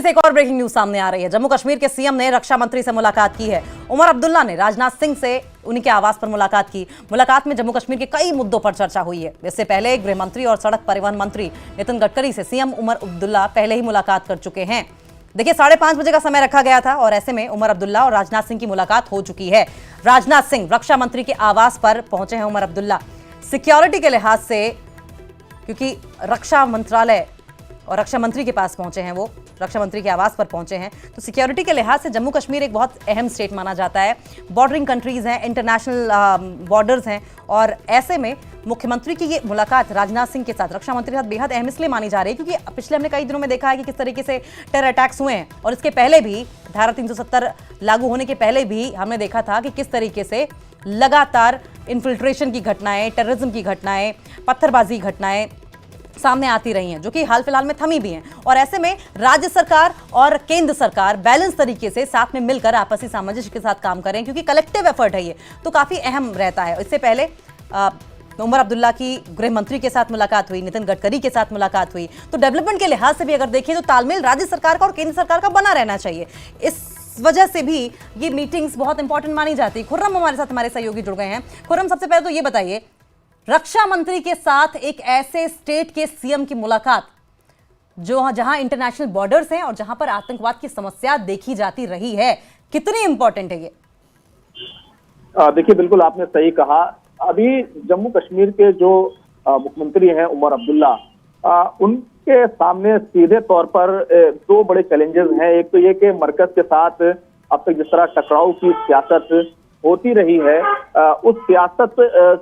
से एक और ब्रेकिंग न्यूज सामने आ रही है। जम्मू कश्मीर के सीएम ने रक्षा मंत्री से मुलाकात की है। उमर अब्दुल्ला ने राजनाथ सिंह से उनके आवास पर मुलाकात की। मुलाकात में जम्मू कश्मीर के कई मुद्दों पर चर्चा हुई है। इससे पहले गृह मंत्री और सड़क परिवहन मंत्री नितिन गडकरी से सीएम उमर अब्दुल्ला पहले ही मुलाकात कर चुके हैं। देखिए 5:30 बजे का समय रखा गया था और ऐसे में उमर अब्दुल्ला और राजनाथ सिंह की मुलाकात हो चुकी है। राजनाथ सिंह रक्षा मंत्री के आवास पर पहुंचे हैं उमर अब्दुल्ला। सिक्योरिटी के लिहाज से, क्योंकि रक्षा मंत्रालय और रक्षा मंत्री के पास पहुंचे हैं, वो रक्षा मंत्री के आवास पर पहुंचे हैं, तो सिक्योरिटी के लिहाज से जम्मू कश्मीर एक बहुत अहम स्टेट माना जाता है। बॉर्डरिंग कंट्रीज हैं, इंटरनेशनल बॉर्डर्स हैं और ऐसे में मुख्यमंत्री की ये मुलाकात राजनाथ सिंह के साथ, रक्षा मंत्री के साथ बेहद अहम इसलिए मानी जा रही है क्योंकि पिछले हमने कई दिनों में देखा है कि किस तरीके से टेरर अटैक्स हुए हैं और इसके पहले भी धारा 370 लागू होने के पहले भी हमने देखा था कि किस तरीके से लगातार इन्फिल्ट्रेशन की घटनाएं, टेररिज्म की घटनाएं, पत्थरबाजी घटनाएं सामने आती रही हैं, जो कि हाल फिलहाल में थमी भी हैं। और ऐसे में राज्य सरकार और केंद्र सरकार बैलेंस तरीके से साथ में मिलकर आपसी सामंजस्य के साथ काम करें, क्योंकि कलेक्टिव एफर्ट है ये, तो काफी अहम रहता है। इससे पहले उमर अब्दुल्ला की गृह मंत्री के साथ मुलाकात हुई, नितिन गडकरी के साथ मुलाकात हुई। तो डेवलपमेंट के लिहाज से भी अगर देखें तो तालमेल राज्य सरकार का और केंद्र सरकार का बना रहना चाहिए। इस वजह से भी ये मीटिंग्स बहुत इंपॉर्टेंट मानी जाती है। खुर्रम हमारे साथ, हमारे सहयोगी जुड़ गए हैं। खुर्रम, सबसे पहले तो ये बताइए, रक्षा मंत्री के साथ एक ऐसे स्टेट के सीएम की मुलाकात जो जहां इंटरनेशनल बॉर्डर्स हैं और जहां पर आतंकवाद की समस्या देखी जाती रही है, कितनी इंपॉर्टेंट है ये? देखिए, बिल्कुल आपने सही कहा। अभी जम्मू कश्मीर के जो मुख्यमंत्री हैं उमर अब्दुल्ला, उनके सामने सीधे तौर पर दो बड़े चैलेंजेस हैं। एक तो ये कि मरकज के साथ अब तक जिस तरह टकराव की सियासत होती रही है, उस सियासत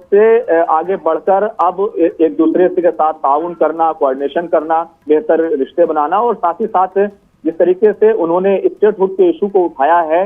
से आगे बढ़कर अब एक दूसरे के साथ ताउन करना, कोऑर्डिनेशन करना, बेहतर रिश्ते बनाना और साथ ही साथ जिस तरीके से उन्होंने स्टेटहुड के इशू को उठाया है,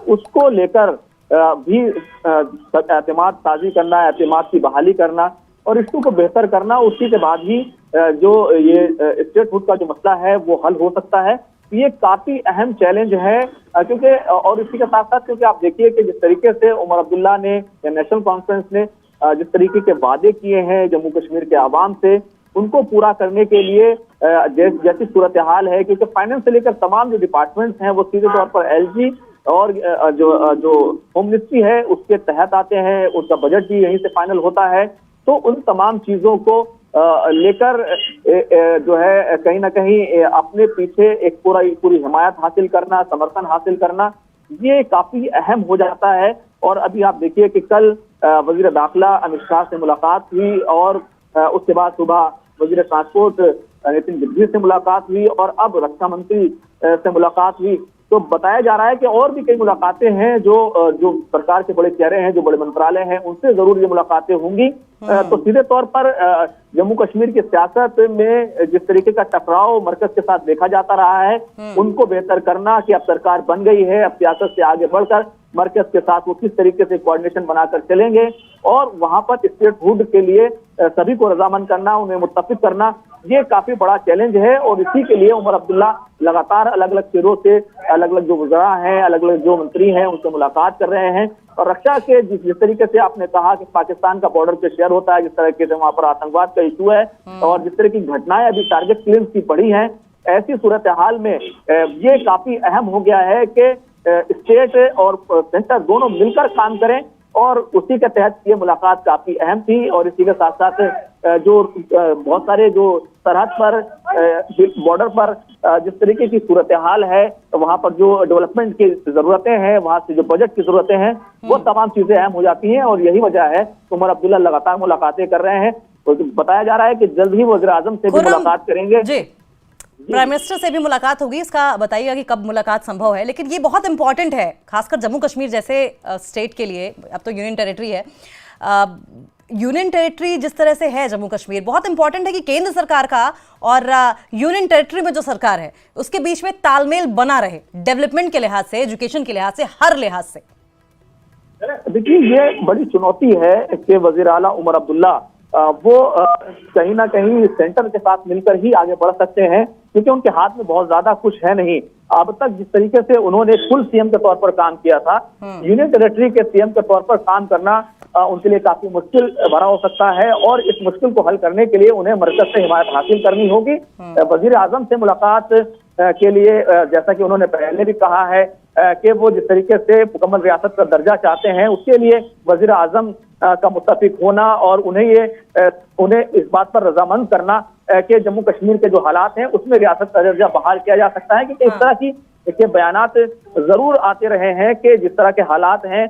उसको लेकर भी एतमाद साजी करना, एतमाद की बहाली करना और इशू को बेहतर करना। उसी के बाद ही जो ये स्टेटहुड का जो मसला है वो हल हो सकता है। ये काफी अहम चैलेंज है क्योंकि, और इसी के साथ साथ क्योंकि आप देखिए कि जिस तरीके से उमर अब्दुल्ला ने या नेशनल कॉन्फ्रेंस ने जिस तरीके के वादे किए हैं जम्मू कश्मीर के आवाम से, उनको पूरा करने के लिए जैसी सूरत हाल है, क्योंकि फाइनेंस से लेकर तमाम जो डिपार्टमेंट्स हैं वो सीधे तौर पर एलजी और जो होम मिनिस्ट्री है उसके तहत आते हैं, उसका बजट भी यहीं से फाइनल होता है। तो उन तमाम चीजों को लेकर जो है कहीं ना कहीं अपने पीछे एक पूरी हिमायत हासिल करना, समर्थन हासिल करना, ये काफी अहम हो जाता है। और अभी आप देखिए कि कल वजीर दाखिला अमित शाह से मुलाकात हुई और उसके बाद सुबह वजीर ट्रांसपोर्ट नितिन गडकरी से मुलाकात हुई और अब रक्षा मंत्री से मुलाकात हुई। तो बताया जा रहा है कि और भी कई मुलाकातें हैं जो सरकार के बड़े चेहरे हैं, जो बड़े मंत्रालय हैं, उनसे जरूर ये मुलाकातें होंगी। तो सीधे तौर पर जम्मू कश्मीर की सियासत में जिस तरीके का टकराव मरकज के साथ देखा जाता रहा है, उनको बेहतर करना कि अब सरकार बन गई है, अब सियासत से आगे बढ़कर मरकज के साथ वो किस तरीके से कोऑर्डिनेशन बनाकर चलेंगे और वहां पर स्टेटहुड के लिए सभी को रजामंद करना, उन्हें मुत्तफिक करना, ये काफी बड़ा चैलेंज है। और इसी के लिए उमर अब्दुल्ला लगातार अलग अलग सिरों से अलग अलग जो वज़रा हैं, अलग अलग जो मंत्री हैं, उनसे मुलाकात कर रहे हैं। और रक्षा के जिस तरीके से आपने कहा कि पाकिस्तान का बॉर्डर पे शेयर होता है, जिस तरीके से वहां पर आतंकवाद का इशू है और जिस तरह की घटनाएं अभी टारगेट किलिंग की बढ़ी हैं, ऐसी सूरत हाल में ये काफी अहम हो गया है कि स्टेट और सेंटर दोनों मिलकर काम करें और उसी के तहत ये मुलाकात काफी अहम थी। और इसी के साथ साथ जो बहुत सारे जो सरहद पर बॉर्डर पर जिस तरीके की सूरत हाल है, वहां पर जो डेवलपमेंट की जरूरतें हैं, वहां से जो बजट की जरूरतें हैं, वो तमाम चीजें अहम हो जाती हैं। और यही वजह है उमर अब्दुल्ला लगातार मुलाकातें कर रहे हैं। तो बताया जा रहा है कि जल्द ही वज़ीर आज़म से भी मुलाकात करेंगे। प्राइम मिनिस्टर से भी मुलाकात होगी, इसका बताइएगा कि कब मुलाकात संभव है। लेकिन ये बहुत इंपॉर्टेंट है, खासकर जम्मू कश्मीर जैसे स्टेट के लिए। अब तो यूनियन टेरिटरी है, यूनियन टेरिटरी जिस तरह से है जम्मू कश्मीर, बहुत इंपॉर्टेंट है कि केंद्र सरकार का और यूनियन टेरिटरी में जो सरकार है उसके बीच में तालमेल बना रहे, डेवलपमेंट के लिहाज से, एजुकेशन के लिहाज से, हर लिहाज से। देखिए, ये बड़ी चुनौती है कि वजीर आला उमर अब्दुल्ला वो कहीं ना कहीं सेंटर के साथ मिलकर ही आगे बढ़ सकते हैं, क्योंकि उनके हाथ में बहुत ज्यादा कुछ है नहीं। अब तक जिस तरीके से उन्होंने फुल सीएम के तौर पर काम किया था, यूनियन टेरिटरी के सीएम के तौर पर काम करना उनके लिए काफी मुश्किल भरा हो सकता है और इस मुश्किल को हल करने के लिए उन्हें मरकज से हिमायत हासिल करनी होगी। वजीर आजम से मुलाकात के लिए जैसा कि उन्होंने पहले भी कहा है कि वो जिस तरीके से मुकम्मल रियासत का दर्जा चाहते हैं, उसके लिए वजीर आजम का मुत्तफिक होना और उन्हें इस बात पर रजामंद करना कि जम्मू कश्मीर के जो हालात हैं उसमें रियासत का दर्जा बहाल किया जा सकता है, क्योंकि इस तरह के बयानात जरूर आते रहे हैं कि जिस तरह के हालात हैं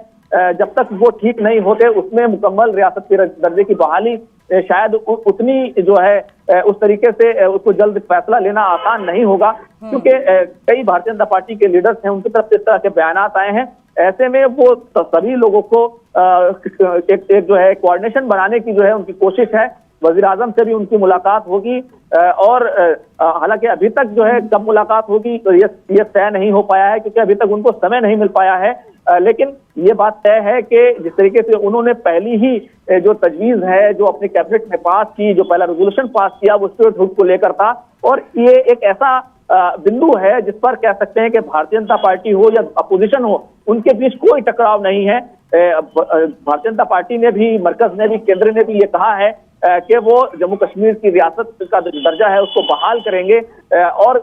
जब तक वो ठीक नहीं होते उसमें मुकम्मल रियासत के दर्जे की बहाली शायद उतनी जो है उस तरीके से उसको जल्द फैसला लेना आसान नहीं होगा, क्योंकि कई भारतीय जनता पार्टी के लीडर्स हैं, उनकी तरफ से इस तरह के बयानात आए हैं। ऐसे में वो सभी लोगों को एक जो है कोऑर्डिनेशन बनाने की जो है उनकी कोशिश है। वजीर आजम से भी उनकी मुलाकात होगी और हालांकि अभी तक जो है कब मुलाकात होगी तो ये तय नहीं हो पाया है, क्योंकि अभी तक उनको समय नहीं मिल पाया है। लेकिन ये बात तय है कि जिस तरीके से उन्होंने पहली ही जो तजवीज है जो अपने कैबिनेट में पास की, जो पहला रेजोल्यूशन पास किया वो स्टेटहुड को लेकर था, और ये एक ऐसा बिंदु है जिस पर कह सकते हैं कि भारतीय जनता पार्टी हो या अपोजिशन हो, उनके बीच कोई टकराव नहीं है। भारतीय जनता पार्टी ने भी, मरकज ने भी, केंद्र ने भी ये कहा है कि वो जम्मू कश्मीर की रियासत का दर्जा है उसको बहाल करेंगे, और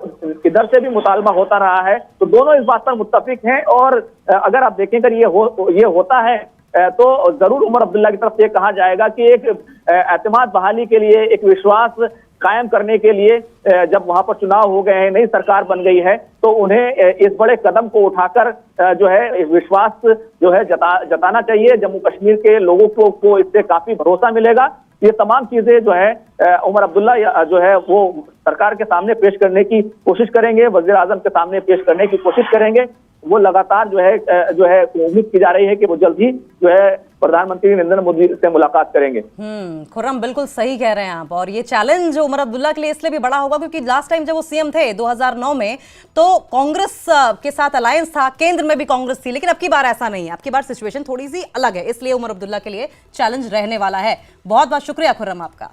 इधर से भी मुतालबा होता रहा है, तो दोनों इस बात पर मुत्तफिक हैं। और अगर आप देखें अगर ये होता है तो जरूर उमर अब्दुल्ला की तरफ से कहा जाएगा कि एक एतमाद बहाली के लिए, एक विश्वास कायम करने के लिए जब वहां पर चुनाव हो गए हैं, नई सरकार बन गई है, तो उन्हें इस बड़े कदम को उठाकर जो है विश्वास जो है जताना चाहिए। जम्मू कश्मीर के लोगों को इससे काफी भरोसा मिलेगा। ये तमाम चीजें जो है उमर अब्दुल्ला जो है वो सरकार के सामने पेश करने की कोशिश करेंगे, वजीर आजम के सामने पेश करने की कोशिश करेंगे। वो लगातार जो है उम्मीद की जा रही है कि वो जल्द ही जो है प्रधानमंत्री नरेंद्र मोदी से मुलाकात करेंगे। खुर्रम, बिल्कुल सही कह रहे हैं आप। और ये चैलेंज उमर अब्दुल्ला के लिए इसलिए भी बड़ा होगा क्योंकि लास्ट टाइम जब वो सीएम थे 2009 में तो कांग्रेस के साथ अलायंस था, केंद्र में भी कांग्रेस थी, लेकिन अब की बार ऐसा नहीं है। अब की बार सिचुएशन थोड़ी सी अलग है, इसलिए उमर अब्दुल्ला के लिए चैलेंज रहने वाला है। बहुत बहुत शुक्रिया खुर्रम आपका।